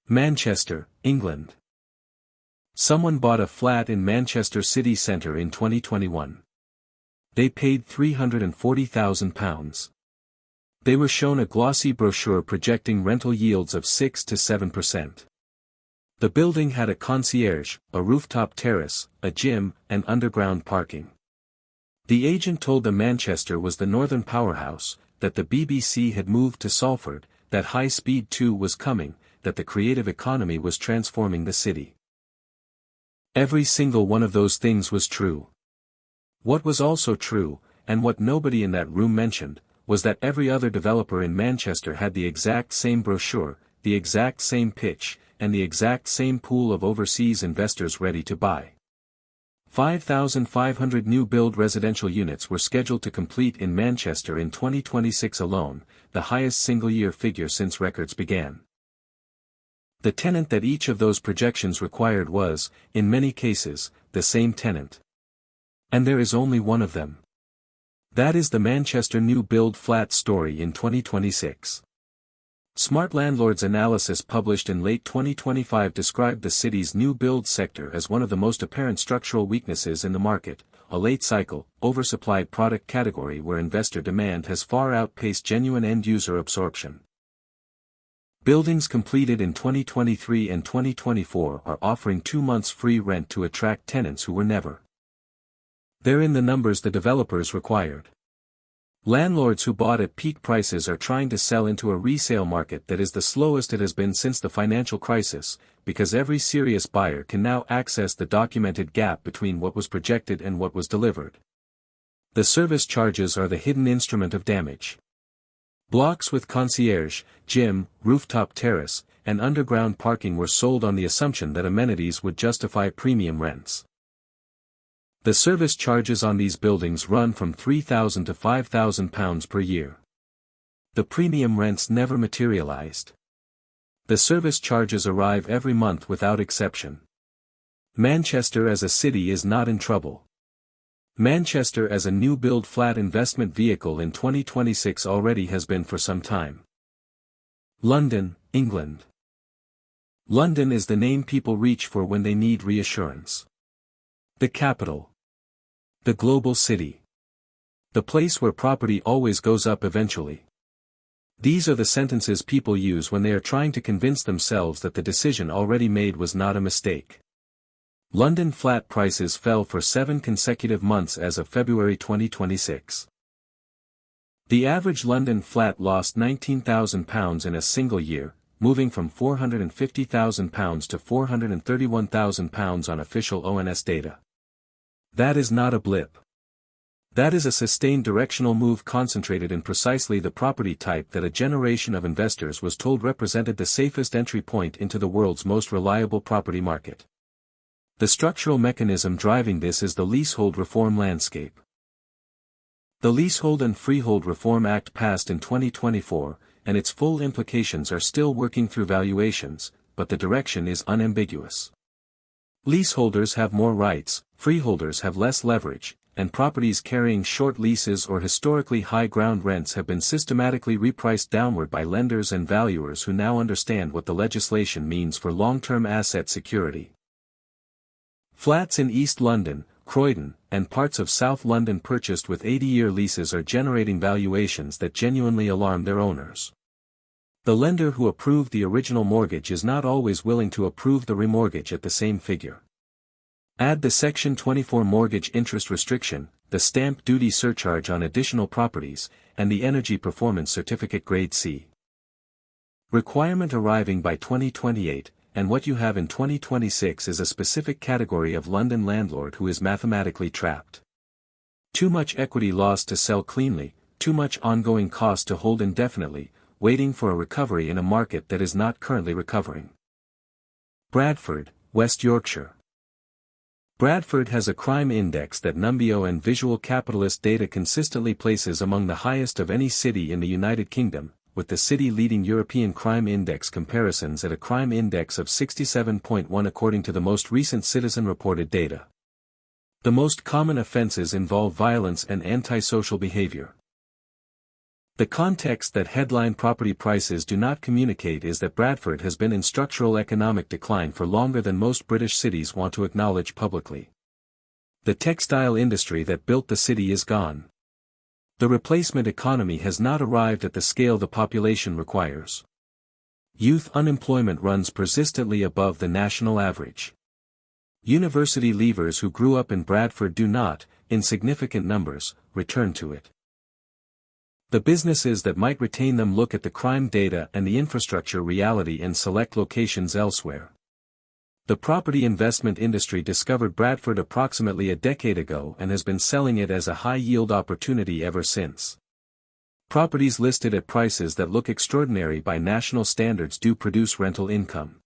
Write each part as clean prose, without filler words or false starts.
Manchester, England. Someone bought a flat in Manchester city centre in 2021. They paid £340,000. They were shown a glossy brochure projecting rental yields of 6 to 7%. The building had a concierge, a rooftop terrace, a gym, and underground parking. The agent told them Manchester was the northern powerhouse, that the BBC had moved to Salford, that High Speed 2 was coming, that the creative economy was transforming the city. Every single one of those things was true. What was also true, and what nobody in that room mentioned, was that every other developer in Manchester had the exact same brochure, the exact same pitch, and the exact same pool of overseas investors ready to buy. 5,500 new-build residential units were scheduled to complete in Manchester in 2026 alone, the highest single-year figure since records began. The tenant that each of those projections required was, in many cases, the same tenant. And there is only one of them. That is the Manchester new-build flat story in 2026. Smart Landlord's analysis published in late 2025 described the city's new-build sector as one of the most apparent structural weaknesses in the market, a late-cycle, oversupplied product category where investor demand has far outpaced genuine end-user absorption. Buildings completed in 2023 and 2024 are offering 2 months free rent to attract tenants who were never there in the numbers the developers required. Landlords who bought at peak prices are trying to sell into a resale market that is the slowest it has been since the financial crisis, because every serious buyer can now access the documented gap between what was projected and what was delivered. The service charges are the hidden instrument of damage. Blocks with concierge, gym, rooftop terrace, and underground parking were sold on the assumption that amenities would justify premium rents. The service charges on these buildings run from £3,000 to £5,000 per year. The premium rents never materialized. The service charges arrive every month without exception. Manchester as a city is not in trouble. Manchester as a new-build flat investment vehicle in 2026 already has been for some time. London, England. London is the name people reach for when they need reassurance. The capital. The global city. The place where property always goes up eventually. These are the sentences people use when they are trying to convince themselves that the decision already made was not a mistake. London flat prices fell for 7 consecutive months as of February 2026. The average London flat lost £19,000 in a single year, moving from £450,000 to £431,000 on official ONS data. That is not a blip. That is a sustained directional move concentrated in precisely the property type that a generation of investors was told represented the safest entry point into the world's most reliable property market. The structural mechanism driving this is the leasehold reform landscape. The Leasehold and Freehold Reform Act passed in 2024, and its full implications are still working through valuations, but the direction is unambiguous. Leaseholders have more rights, freeholders have less leverage, and properties carrying short leases or historically high ground rents have been systematically repriced downward by lenders and valuers who now understand what the legislation means for long-term asset security. Flats in East London, Croydon, and parts of South London purchased with 80-year leases are generating valuations that genuinely alarm their owners. The lender who approved the original mortgage is not always willing to approve the remortgage at the same figure. Add the Section 24 mortgage interest restriction, the stamp duty surcharge on additional properties, and the energy performance certificate grade C requirement arriving by 2028, and what you have in 2026 is a specific category of London landlord who is mathematically trapped. Too much equity lost to sell cleanly, too much ongoing cost to hold indefinitely, waiting for a recovery in a market that is not currently recovering. Bradford, West Yorkshire. Bradford has a crime index that Numbeo and Visual Capitalist data consistently places among the highest of any city in the United Kingdom, with the city leading European crime index comparisons at a crime index of 67.1 according to the most recent citizen-reported data. The most common offences involve violence and antisocial behaviour. The context that headline property prices do not communicate is that Bradford has been in structural economic decline for longer than most British cities want to acknowledge publicly. The textile industry that built the city is gone. The replacement economy has not arrived at the scale the population requires. Youth unemployment runs persistently above the national average. University leavers who grew up in Bradford do not, in significant numbers, return to it. The businesses that might retain them look at the crime data and the infrastructure reality and select locations elsewhere. The property investment industry discovered Bradford approximately a decade ago and has been selling it as a high-yield opportunity ever since. Properties listed at prices that look extraordinary by national standards do produce rental income.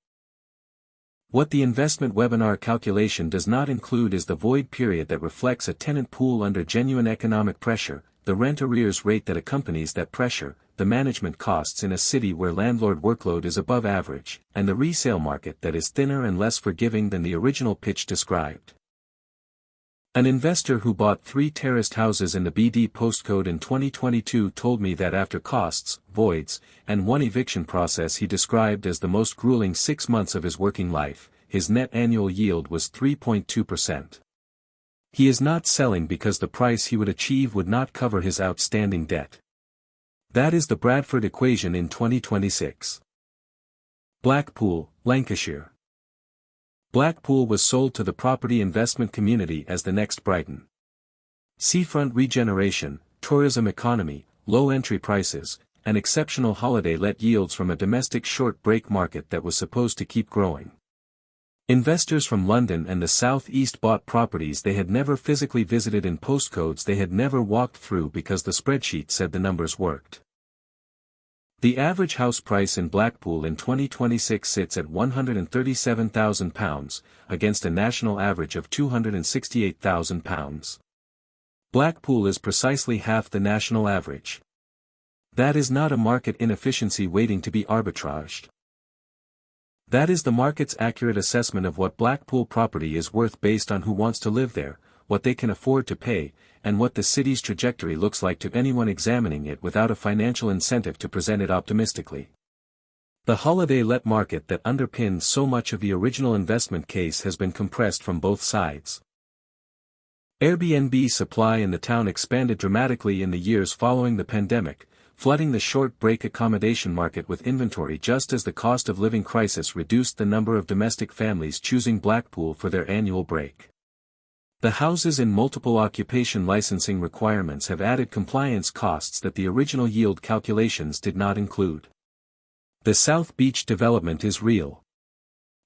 What the investment webinar calculation does not include is the void period that reflects a tenant pool under genuine economic pressure, the rent arrears rate that accompanies that pressure, the management costs in a city where landlord workload is above average, and the resale market that is thinner and less forgiving than the original pitch described. An investor who bought 3 terraced houses in the BD postcode in 2022 told me that after costs, voids, and one eviction process he described as the most grueling 6 months of his working life, his net annual yield was 3.2%. He is not selling because the price he would achieve would not cover his outstanding debt. That is the Bradford equation in 2026. Blackpool, Lancashire. Blackpool was sold to the property investment community as the next Brighton. Seafront regeneration, tourism economy, low entry prices, and exceptional holiday let yields from a domestic short break market that was supposed to keep growing. Investors from London and the South East bought properties they had never physically visited in postcodes they had never walked through because the spreadsheet said the numbers worked. The average house price in Blackpool in 2026 sits at £137,000, against a national average of £268,000. Blackpool is precisely half the national average. That is not a market inefficiency waiting to be arbitraged. That is the market's accurate assessment of what Blackpool property is worth based on who wants to live there, what they can afford to pay, and what the city's trajectory looks like to anyone examining it without a financial incentive to present it optimistically. The holiday let market that underpins so much of the original investment case has been compressed from both sides. Airbnb supply in the town expanded dramatically in the years following the pandemic, flooding the short break accommodation market with inventory just as the cost of living crisis reduced the number of domestic families choosing Blackpool for their annual break. The houses in multiple occupation licensing requirements have added compliance costs that the original yield calculations did not include. The South Beach development is real.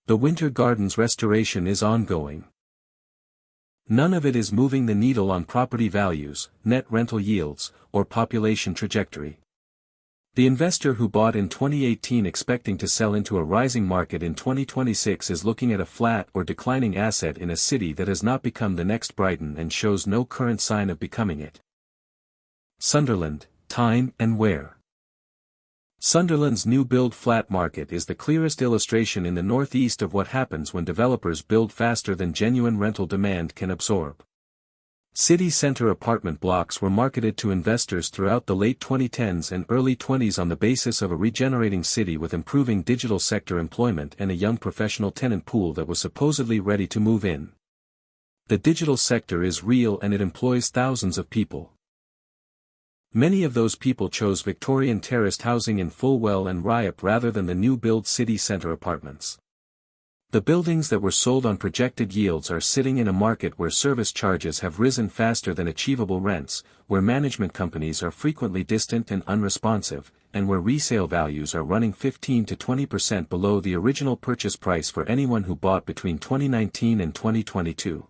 The Winter Gardens restoration is ongoing. None of it is moving the needle on property values, net rental yields, or population trajectory. The investor who bought in 2018 expecting to sell into a rising market in 2026 is looking at a flat or declining asset in a city that has not become the next Brighton and shows no current sign of becoming it. Sunderland, time and where. Sunderland's new build flat market is the clearest illustration in the northeast of what happens when developers build faster than genuine rental demand can absorb. City centre apartment blocks were marketed to investors throughout the late 2010s and early 20s on the basis of a regenerating city with improving digital sector employment and a young professional tenant pool that was supposedly ready to move in. The digital sector is real and it employs thousands of people. Many of those people chose Victorian terraced housing in Fulwell and Ryop rather than the new build city centre apartments. The buildings that were sold on projected yields are sitting in a market where service charges have risen faster than achievable rents, where management companies are frequently distant and unresponsive, and where resale values are running 15 to 20% below the original purchase price for anyone who bought between 2019 and 2022.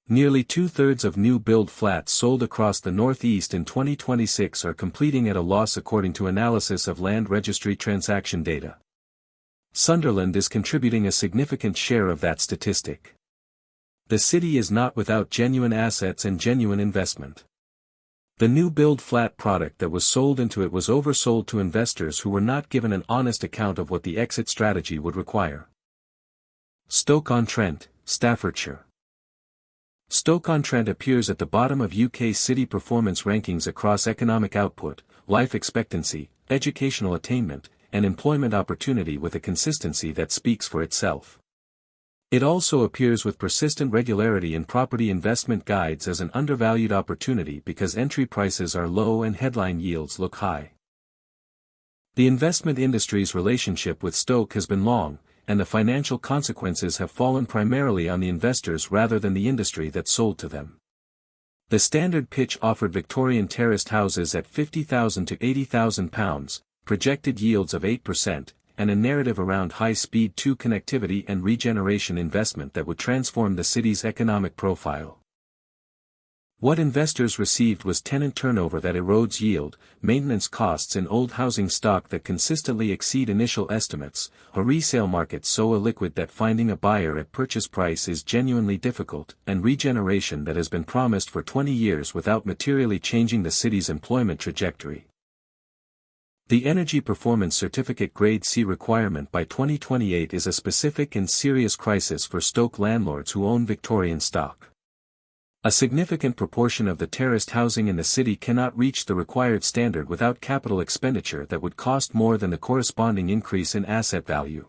Nearly two-thirds of new build flats sold across the Northeast in 2026 are completing at a loss according to analysis of land registry transaction data. Sunderland is contributing a significant share of that statistic. The city is not without genuine assets and genuine investment. The new build flat product that was sold into it was oversold to investors who were not given an honest account of what the exit strategy would require. Stoke-on-Trent, Staffordshire. Stoke-on-Trent appears at the bottom of UK city performance rankings across economic output, life expectancy, educational attainment, and employment opportunity with a consistency that speaks for itself. It also appears with persistent regularity in property investment guides as an undervalued opportunity because entry prices are low and headline yields look high. The investment industry's relationship with Stoke has been long, and the financial consequences have fallen primarily on the investors rather than the industry that sold to them. The standard pitch offered Victorian terraced houses at £50,000 to £80,000, projected yields of 8%, and a narrative around high-speed 2 connectivity and regeneration investment that would transform the city's economic profile. What investors received was tenant turnover that erodes yield, maintenance costs in old housing stock that consistently exceed initial estimates, a resale market so illiquid that finding a buyer at purchase price is genuinely difficult, and regeneration that has been promised for 20 years without materially changing the city's employment trajectory. The Energy Performance Certificate Grade C requirement by 2028 is a specific and serious crisis for Stoke landlords who own Victorian stock. A significant proportion of the terraced housing in the city cannot reach the required standard without capital expenditure that would cost more than the corresponding increase in asset value.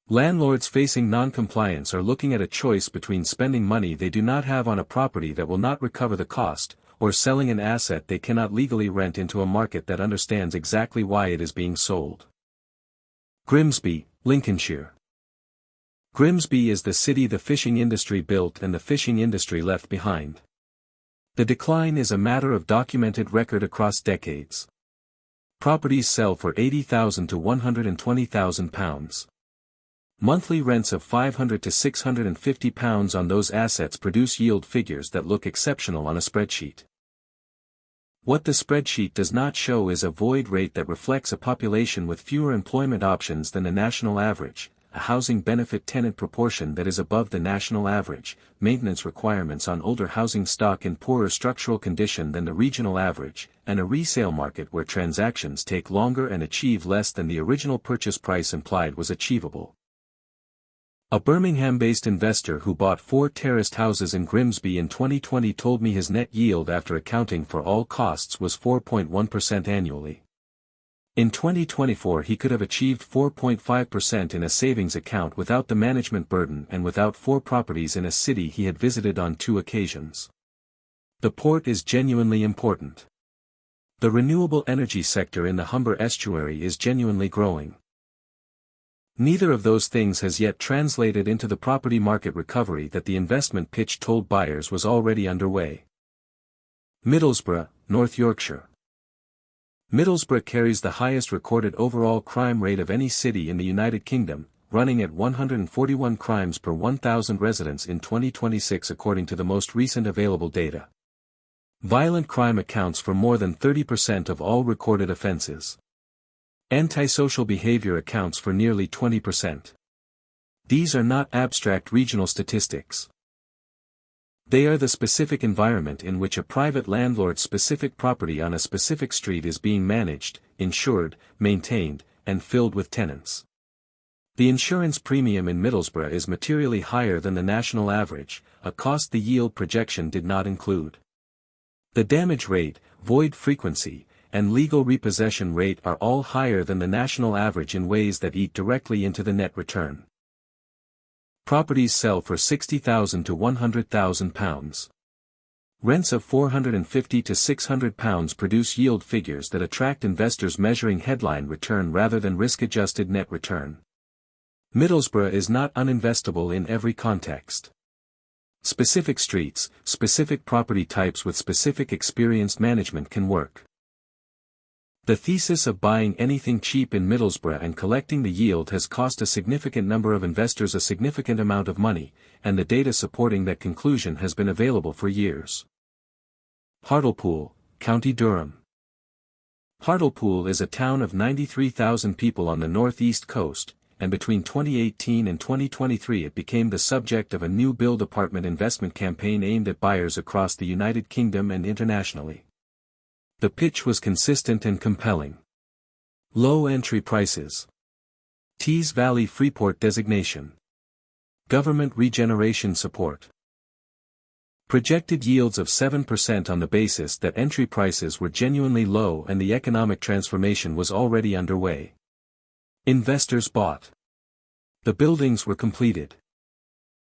Landlords facing non-compliance are looking at a choice between spending money they do not have on a property that will not recover the cost, or selling an asset they cannot legally rent into a market that understands exactly why it is being sold. Grimsby, Lincolnshire. Grimsby is the city the fishing industry built and the fishing industry left behind. The decline is a matter of documented record across decades. Properties sell for £80,000 to £120,000. Monthly rents of £500 to £650 on those assets produce yield figures that look exceptional on a spreadsheet. What the spreadsheet does not show is a void rate that reflects a population with fewer employment options than the national average, a housing benefit tenant proportion that is above the national average, maintenance requirements on older housing stock in poorer structural condition than the regional average, and a resale market where transactions take longer and achieve less than the original purchase price implied was achievable. A Birmingham-based investor who bought 4 terraced houses in Grimsby in 2020 told me his net yield after accounting for all costs was 4.1% annually. In 2024 he could have achieved 4.5% in a savings account without the management burden and without 4 properties in a city he had visited on 2 occasions. The port is genuinely important. The renewable energy sector in the Humber estuary is genuinely growing. Neither of those things has yet translated into the property market recovery that the investment pitch told buyers was already underway. Middlesbrough, North Yorkshire. Middlesbrough carries the highest recorded overall crime rate of any city in the United Kingdom, running at 141 crimes per 1,000 residents in 2026 according to the most recent available data. Violent crime accounts for more than 30% of all recorded offences. Antisocial behavior accounts for nearly 20%. These are not abstract regional statistics. They are the specific environment in which a private landlord's specific property on a specific street is being managed, insured, maintained, and filled with tenants. The insurance premium in Middlesbrough is materially higher than the national average, a cost the yield projection did not include. The damage rate, void frequency, and legal repossession rate are all higher than the national average in ways that eat directly into the net return. Properties sell for £60,000 to £100,000. Rents of £450 to £600 produce yield figures that attract investors measuring headline return rather than risk-adjusted net return. Middlesbrough is not uninvestable in every context. Specific streets, specific property types with specific experienced management can work. The thesis of buying anything cheap in Middlesbrough and collecting the yield has cost a significant number of investors a significant amount of money, and the data supporting that conclusion has been available for years. Hartlepool, County Durham. Hartlepool is a town of 93,000 people on the northeast coast, and between 2018 and 2023 it became the subject of a new build apartment investment campaign aimed at buyers across the United Kingdom and internationally. The pitch was consistent and compelling. Low entry prices. Tees Valley Freeport designation. Government regeneration support. Projected yields of 7% on the basis that entry prices were genuinely low and the economic transformation was already underway. Investors bought. The buildings were completed.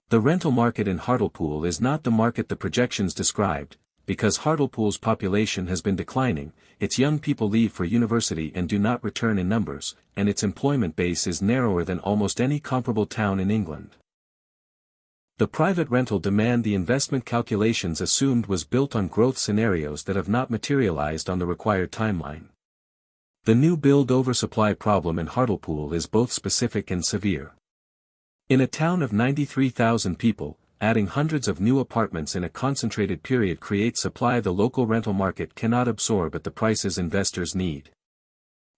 The rental market in Hartlepool is not the market the projections described, because Hartlepool's population has been declining, its young people leave for university and do not return in numbers, and its employment base is narrower than almost any comparable town in England. The private rental demand the investment calculations assumed was built on growth scenarios that have not materialized on the required timeline. The new build oversupply problem in Hartlepool is both specific and severe. In a town of 93,000 people, adding hundreds of new apartments in a concentrated period creates supply the local rental market cannot absorb at the prices investors need.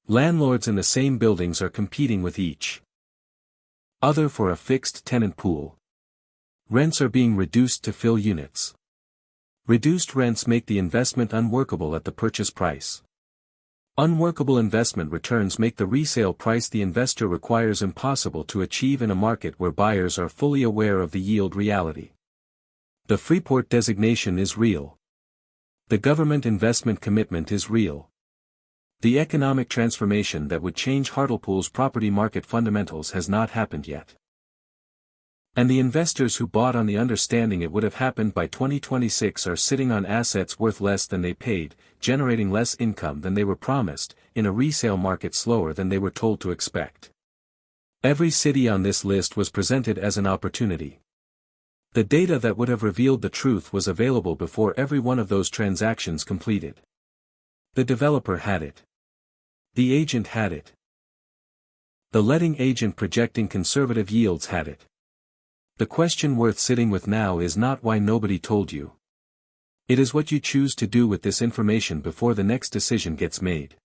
Landlords in the same buildings are competing with each other for a fixed tenant pool. Rents are being reduced to fill units. Reduced rents make the investment unworkable at the purchase price. Unworkable investment returns make the resale price the investor requires impossible to achieve in a market where buyers are fully aware of the yield reality. The Freeport designation is real. The government investment commitment is real. The economic transformation that would change Hartlepool's property market fundamentals has not happened yet. And the investors who bought on the understanding it would have happened by 2026 are sitting on assets worth less than they paid, generating less income than they were promised, in a resale market slower than they were told to expect. Every city on this list was presented as an opportunity. The data that would have revealed the truth was available before every one of those transactions completed. The developer had it. The agent had it. The letting agent projecting conservative yields had it. The question worth sitting with now is not why nobody told you. It is what you choose to do with this information before the next decision gets made.